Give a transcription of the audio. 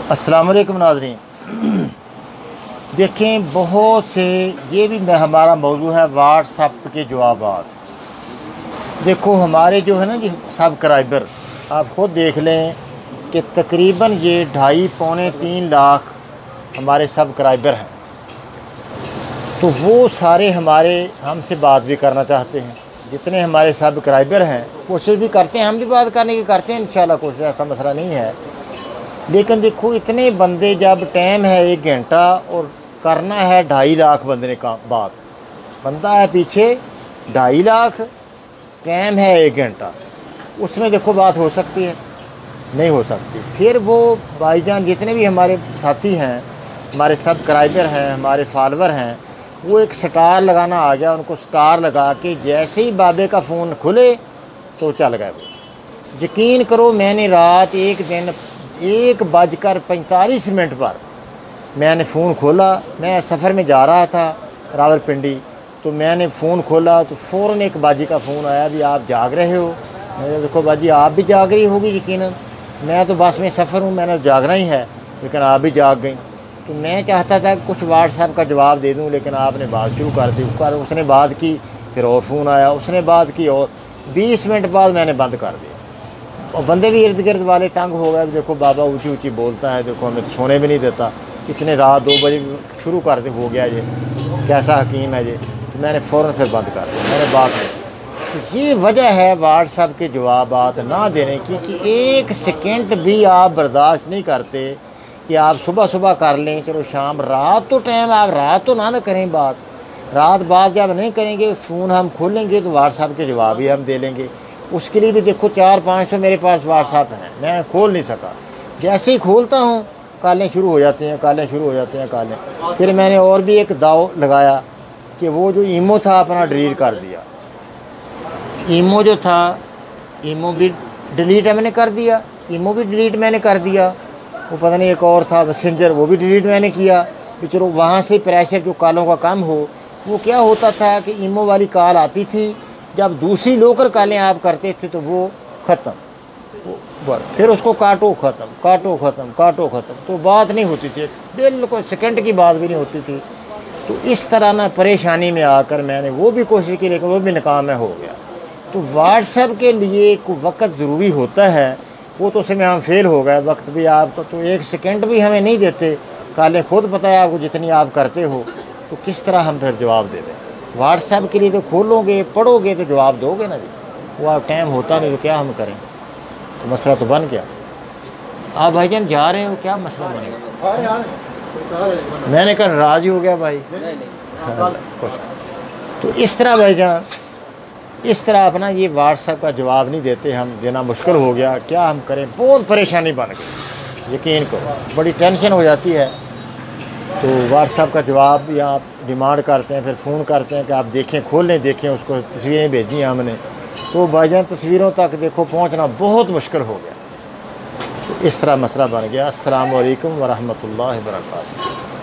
अस्सलाम वालेकुम नाज़रीन। देखें, बहुत से ये भी हमारा मौजू है व्हाट्सएप के जवाबात। देखो हमारे जो है ना जी सब्सक्राइबर, आप ख़ुद देख लें कि तकरीबन ये 2.5-3 लाख हमारे सब्सक्राइबर हैं। तो वो सारे हमारे हमसे बात भी करना चाहते हैं। जितने हमारे सब्सक्राइबर हैं कोशिश भी करते हैं, हम भी बात करने की करते हैं इंशाल्लाह, कोशिश ऐसा मसला नहीं है। लेकिन देखो इतने बंदे, जब टाइम है 1 घंटा और करना है 2.5 लाख बंदे का बात, बंदा है पीछे 2.5 लाख, टाइम है 1 घंटा, उसमें देखो बात हो सकती है? नहीं हो सकती। फिर वो भाईजान जितने भी हमारे साथी हैं, हमारे सब्सक्राइबर हैं, हमारे फॉलोवर हैं, वो एक स्टार लगाना आ गया, उनको स्टार लगा के जैसे ही बाबे का फ़ोन खुले तो चल गए वो। यकीन करो, मैंने रात एक दिन 1:45 पर मैंने फ़ोन खोला। मैं सफ़र में जा रहा था रावलपिंडी, तो मैंने फ़ोन खोला तो फ़ौरन एक बाजी का फ़ोन आया, भी आप जाग रहे हो? मैंने देखो बाजी आप भी जाग रही होगी यकीनन, मैं तो बस में सफ़र हूँ, मैंने जागना ही है, लेकिन आप भी जाग गई। तो मैं चाहता था कि कुछ व्हाट्सएप का जवाब दे दूँ, लेकिन आपने बात शुरू कर दी। उसने बात की, फिर और फ़ोन आया, उसने बात की, और 20 मिनट बाद मैंने बंद कर दिया। और बंदे भी इर्द गिर्द वाले तंग हो गए, देखो बाबा ऊँची ऊँची बोलता है, देखो हमें सोने भी नहीं देता, इतने रात 2 बजे शुरू कर दे हो गया, ये कैसा हकीम है ये। तो मैंने फ़ौरन फिर बंद कर दिया, मैंने बात नहीं। तो ये वजह है व्हाट्सएप के जवाबात ना देने की, कि 1 सेकंड भी आप बर्दाश्त नहीं करते कि आप सुबह सुबह कर लें, चलो शाम, रात तो टाइम, आप रात तो ना करें बात। रात बात जब नहीं करेंगे, फ़ोन हम खोलेंगे तो व्हाट्सएप के जवाब ही हम दे लेंगे। उसके लिए भी देखो 400-500 मेरे पास व्हाट्सएप हैं, मैं खोल नहीं सका। जैसे ही खोलता हूँ कॉलें शुरू हो जाती हैं, कॉलें शुरू हो जाती हैं, कॉलें। फिर मैंने और भी एक दाव लगाया कि वो जो ईमो था अपना डिलीट कर दिया। ईमो जो था, ईमो भी डिलीट मैंने कर दिया, ईमो भी डिलीट मैंने कर दिया। वो पता नहीं एक और था मैसेंजर, वो भी डिलीट मैंने किया कि चलो वहाँ से प्रेशर जो कॉलों का कम हो। वो क्या होता था कि ईमो वाली कॉल आती थी, जब दूसरी लोकल कॉलें आप करते थे तो वो ख़त्म, फिर उसको काटो ख़त्म, काटो ख़त्म, काटो ख़त्म, तो बात नहीं होती थी, बिल्कुल सेकंड की बात भी नहीं होती थी। तो इस तरह ना परेशानी में आकर मैंने वो भी कोशिश की, लेकिन वो भी नाकाम में हो गया। तो व्हाट्सएप के लिए कोई वक्त ज़रूरी होता है, वो तो उसमें हम फेल हो गए। वक्त भी आपको तो 1 सेकंड भी हमें नहीं देते, काले खुद पता है आपको, जितनी आप करते हो, तो किस तरह हम फिर जवाब दे दें? व्हाट्सएप के लिए तो खोलोगे, पढ़ोगे तो जवाब दोगे ना जी, वो आप टाइम होता नहीं तो क्या हम करें? तो मसला तो बन गया। आप भाईजान जा रहे हो, क्या मसला बनेगा? मैंने कहा राज़ी हो गया भाई। हाँ, तो इस तरह भाईजान, इस तरह अपना ये व्हाट्सएप का जवाब नहीं देते हम, देना मुश्किल हो गया, क्या हम करें? बहुत परेशानी बन गई, यकीन करो, बड़ी टेंशन हो जाती है। तो व्हाट्सएप का जवाब या आप डिमांड करते हैं, फिर फ़ोन करते हैं कि आप देखें, खोलें, देखें, उसको तस्वीरें भेजी हैं हमने, तो भाईजान तस्वीरों तक देखो पहुंचना बहुत मुश्किल हो गया। तो इस तरह मसला बन गया। अस्सलाम वालेकुम व रहमतुल्लाहि व बरकातहू।